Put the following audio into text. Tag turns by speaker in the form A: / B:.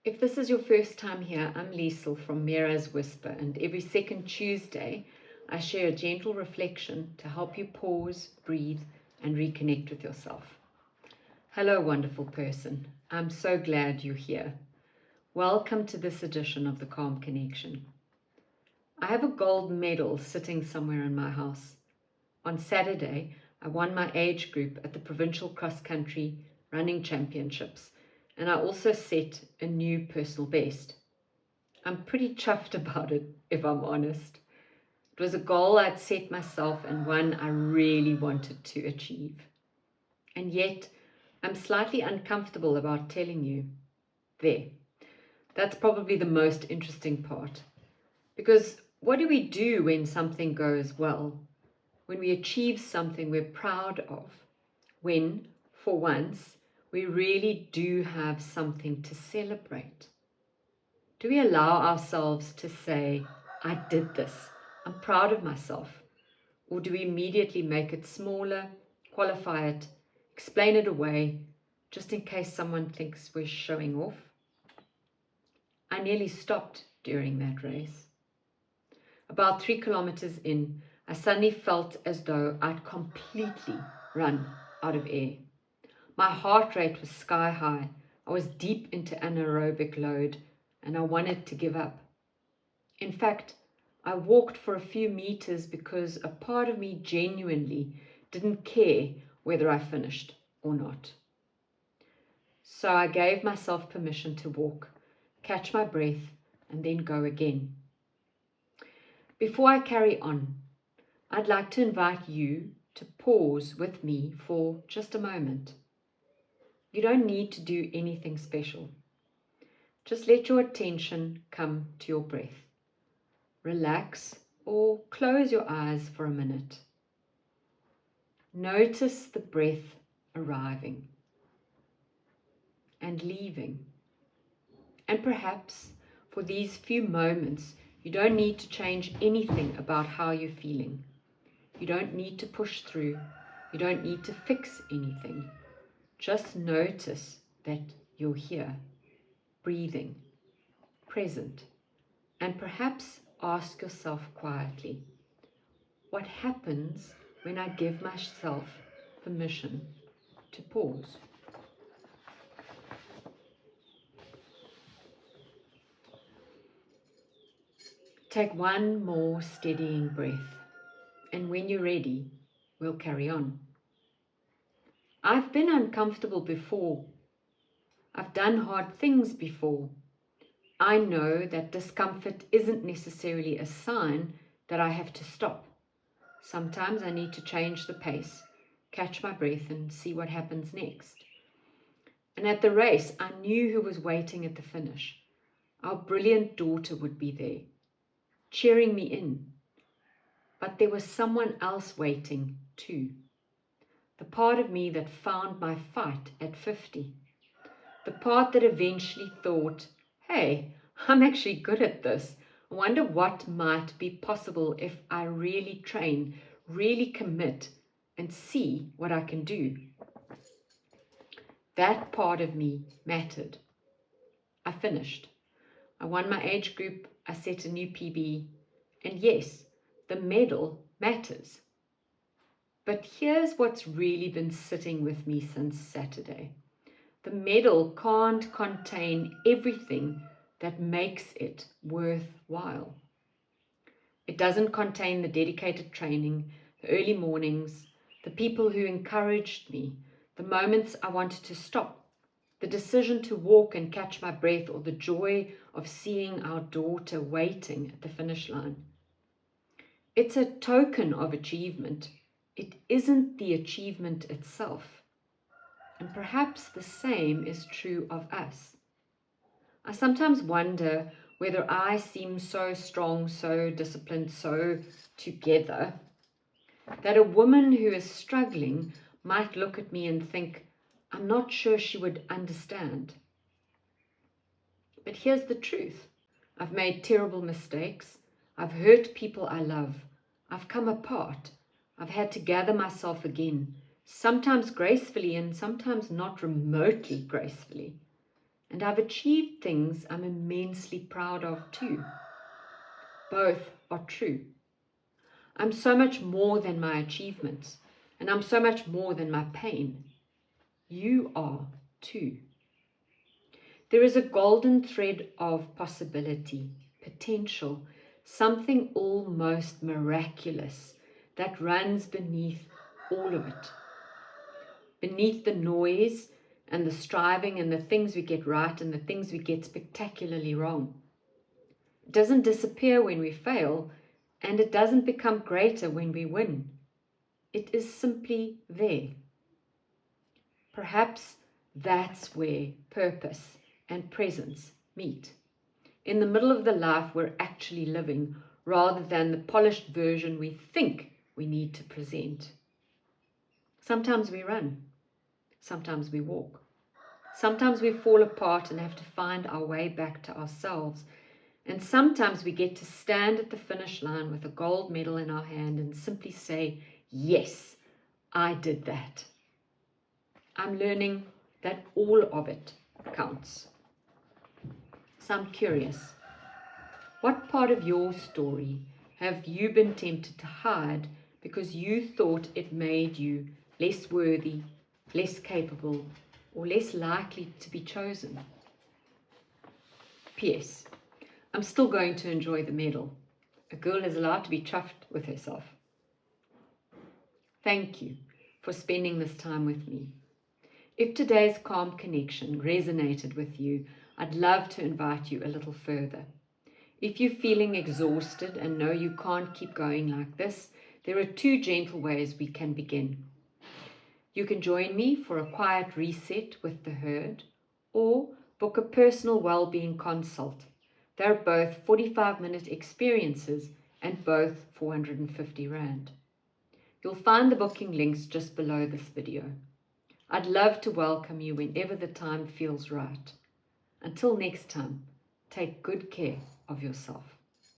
A: If this is your first time here, I'm Liesl from Mira's Whisper, and every second Tuesday I share a gentle reflection to help you pause, breathe, and reconnect with yourself. Hello, wonderful person. I'm so glad you're here. Welcome to this edition of the Calm Connection. I have a gold medal sitting somewhere in my house. On Saturday, I won my age group at the Provincial Cross Country Running Championships, and I also set a new personal best. I'm pretty chuffed about it, if I'm honest. It was a goal I'd set myself and one I really wanted to achieve. And yet, I'm slightly uncomfortable about telling you. That's probably the most interesting part. Because what do we do when something goes well? When we achieve something we're proud of? When, for once, we really do have something to celebrate? Do we allow ourselves to say, I did this, I'm proud of myself? Or do we immediately make it smaller, qualify it, explain it away, just in case someone thinks we're showing off? I nearly stopped during that race. About 3 kilometers in, I suddenly felt as though I'd completely run out of air. My heart rate was sky high. I was deep into anaerobic load and I wanted to give up. In fact, I walked for a few meters because a part of me genuinely didn't care whether I finished or not. So I gave myself permission to walk, catch my breath, and then go again. Before I carry on, I'd like to invite you to pause with me for just a moment. You don't need to do anything special. Just let your attention come to your breath. Relax or close your eyes for a minute. Notice the breath arriving and leaving. And perhaps for these few moments, you don't need to change anything about how you're feeling. You don't need to push through. You don't need to fix anything. Just notice that you're here, breathing, present, and perhaps ask yourself quietly, what happens when I give myself permission to pause? Take one more steadying breath, and when you're ready, we'll carry on. I've been uncomfortable before. I've done hard things before. I know that discomfort isn't necessarily a sign that I have to stop. Sometimes I need to change the pace, catch my breath, and see what happens next. And at the race, I knew who was waiting at the finish. Our brilliant daughter would be there, cheering me in. But there was someone else waiting too. The part of me that found my fight at 50. The part that eventually thought, hey, I'm actually good at this. I wonder what might be possible if I really train, really commit, and see what I can do. That part of me mattered. I finished. I won my age group. I set a new PB. And yes, the medal matters. But here's what's really been sitting with me since Saturday. The medal can't contain everything that makes it worthwhile. It doesn't contain the dedicated training, the early mornings, the people who encouraged me, the moments I wanted to stop, the decision to walk and catch my breath, or the joy of seeing our daughter waiting at the finish line. It's a token of achievement. It isn't the achievement itself. And perhaps the same is true of us. I sometimes wonder whether I seem so strong, so disciplined, so together, that a woman who is struggling might look at me and think, I'm not sure she would understand. But here's the truth. I've made terrible mistakes. I've hurt people I love. I've come apart. I've had to gather myself again, sometimes gracefully and sometimes not remotely gracefully. And I've achieved things I'm immensely proud of too. Both are true. I'm so much more than my achievements, and I'm so much more than my pain. You are too. There is a golden thread of possibility, potential, something almost miraculous that runs beneath all of it. Beneath the noise and the striving and the things we get right and the things we get spectacularly wrong. It doesn't disappear when we fail, and it doesn't become greater when we win. It is simply there. Perhaps that's where purpose and presence meet. In the middle of the life we're actually living, rather than the polished version we think we need to present. Sometimes we run. Sometimes we walk. Sometimes we fall apart and have to find our way back to ourselves. And sometimes we get to stand at the finish line with a gold medal in our hand and simply say, yes, I did that. I'm learning that all of it counts. So I'm curious, what part of your story have you been tempted to hide because you thought it made you less worthy, less capable, or less likely to be chosen? P.S. I'm still going to enjoy the medal. A girl is allowed to be chuffed with herself. Thank you for spending this time with me. If today's calm connection resonated with you, I'd love to invite you a little further. If you're feeling exhausted and know you can't keep going like this, there are 2 gentle ways we can begin. You can join me for a quiet reset with the herd, or book a personal well-being consult. They're both 45-minute experiences and both 450 Rand. You'll find the booking links just below this video. I'd love to welcome you whenever the time feels right. Until next time, take good care of yourself.